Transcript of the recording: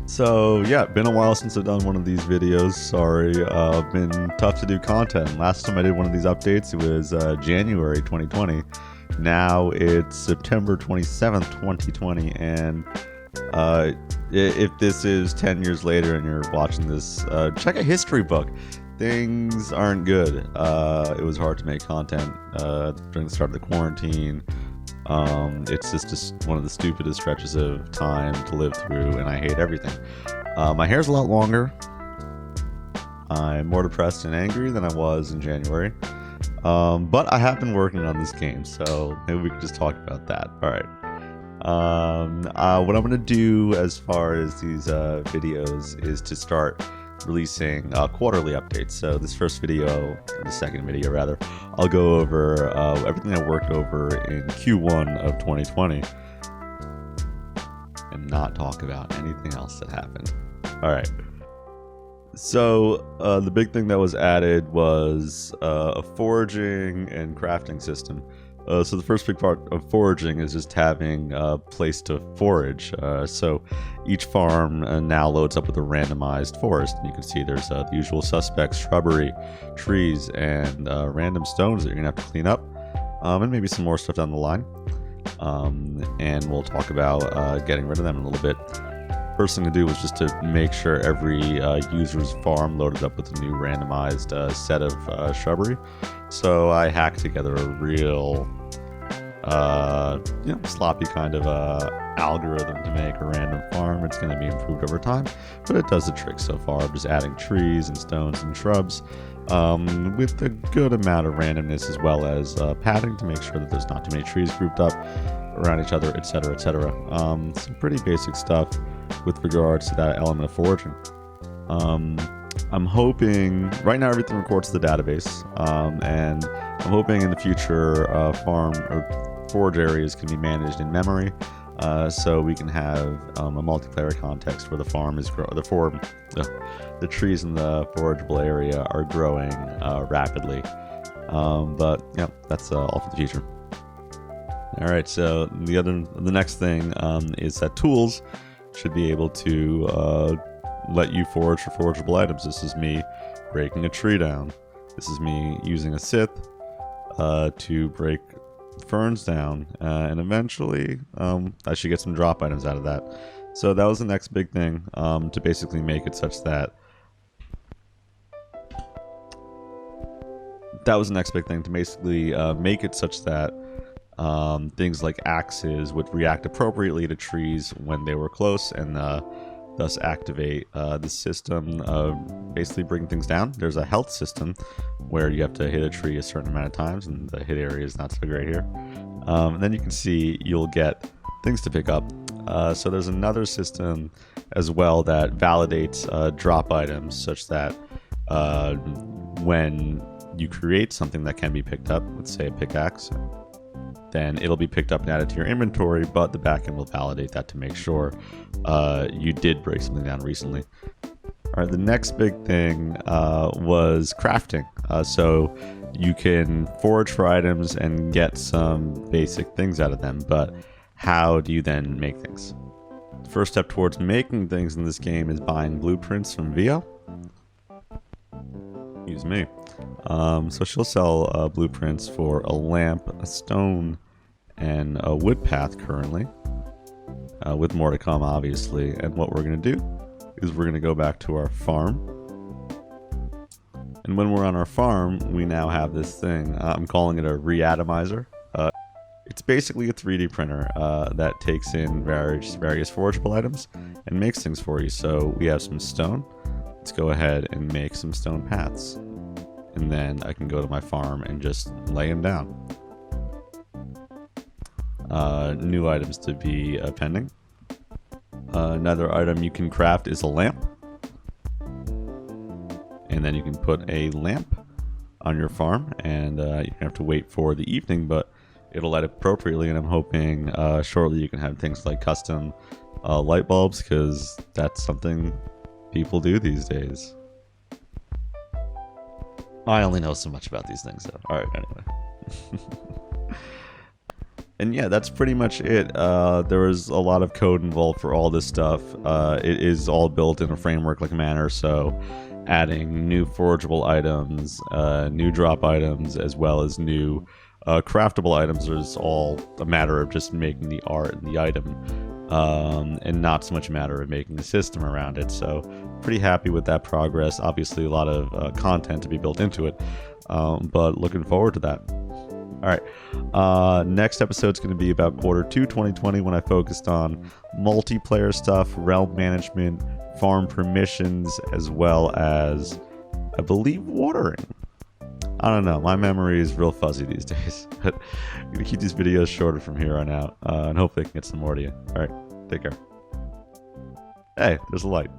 So yeah, been a while since I've done one of these videos. Sorry, been tough to do content. Last time I did one of these updates, it was January 2020. Now it's September 27th, 2020, and if this is 10 years later and you're watching this, check a history book. Things aren't good. It was hard to make content during the start of the quarantine. It's just one of the stupidest stretches of time to live through, and I hate everything. My hair's a lot longer. I'm more depressed and angry than I was in January. But I have been working on this game, so maybe we could just talk about that. Alright. What I'm going to do as far as these videos is to start releasing quarterly updates. So this first video, the second video rather, I'll go over everything I worked over in Q1 of 2020 and not talk about anything else that happened. Alright. So the big thing that was added was a foraging and crafting system. So the first big part of foraging is just having a place to forage. So each farm now loads up with a randomized forest. And you can see there's the usual suspects, shrubbery, trees, and random stones that you're going to have to clean up. And maybe some more stuff down the line. And we'll talk about getting rid of them in a little bit. First thing to do was just to make sure every user's farm loaded up with a new randomized set of shrubbery. So I hacked together a real sloppy kind of algorithm to make a random farm. It's going to be improved over time, but it does the trick so far, just adding trees and stones and shrubs with a good amount of randomness, as well as padding to make sure that there's not too many trees grouped up around each other, etc., etc. Some pretty basic stuff with regards to that element of foraging. I'm hoping right now everything records to the database, and I'm hoping in the future farm or forage areas can be managed in memory, so we can have a multiplayer context where the farm is the trees in the forageable area are growing rapidly. But yeah, that's all for the future. All right, so the next thing is that tools should be able to let you forage for forageable items. This is me breaking a tree down. This is me using a scythe to break ferns down, and eventually I should get some drop items out of that. So that was the next big thing, to basically make it such that things like axes would react appropriately to trees when they were close, and thus activate the system of basically bringing things down. There's a health system where you have to hit a tree a certain amount of times, and the hit area is not so great here. And then you can see you'll get things to pick up. So there's another system as well that validates drop items, such that when you create something that can be picked up, let's say a pickaxe, then it'll be picked up and added to your inventory, but the backend will validate that to make sure you did break something down recently. All right, the next big thing was crafting. So you can forage for items and get some basic things out of them, but how do you then make things? The first step towards making things in this game is buying blueprints from Vio. Excuse me. So she'll sell blueprints for a lamp, a stone, and a wood path currently, with more to come obviously. And what we're going to do is we're going to go back to our farm, and when we're on our farm we now have this thing. I'm calling it a reatomizer. It's basically a 3D printer that takes in various forageable items and makes things for you. So we have some stone. Let's go ahead and make some stone paths, and then I can go to my farm and just lay them down. New items to be pending. Another item you can craft is a lamp, and then you can put a lamp on your farm, and you have to wait for the evening, but it'll light up appropriately. And I'm hoping shortly you can have things like custom light bulbs, because that's something people do these days. I only know so much about these things though. Alright, anyway. And yeah, that's pretty much it. There was a lot of code involved for all this stuff. It is all built in a framework-like manner, so adding new forageable items, new drop items, as well as new craftable items is all a matter of just making the art and the item, and not so much a matter of making a system around it. So pretty happy with that progress. Obviously a lot of content to be built into it, but looking forward to that. All right, next episode's going to be about Q2 2020, when I focused on multiplayer stuff, realm management, farm permissions, as well as, I believe, watering. I don't know, my memory is real fuzzy these days, but I'm going to keep these videos shorter from here on out, and hopefully I can get some more to you. All right, take care. Hey, there's a light.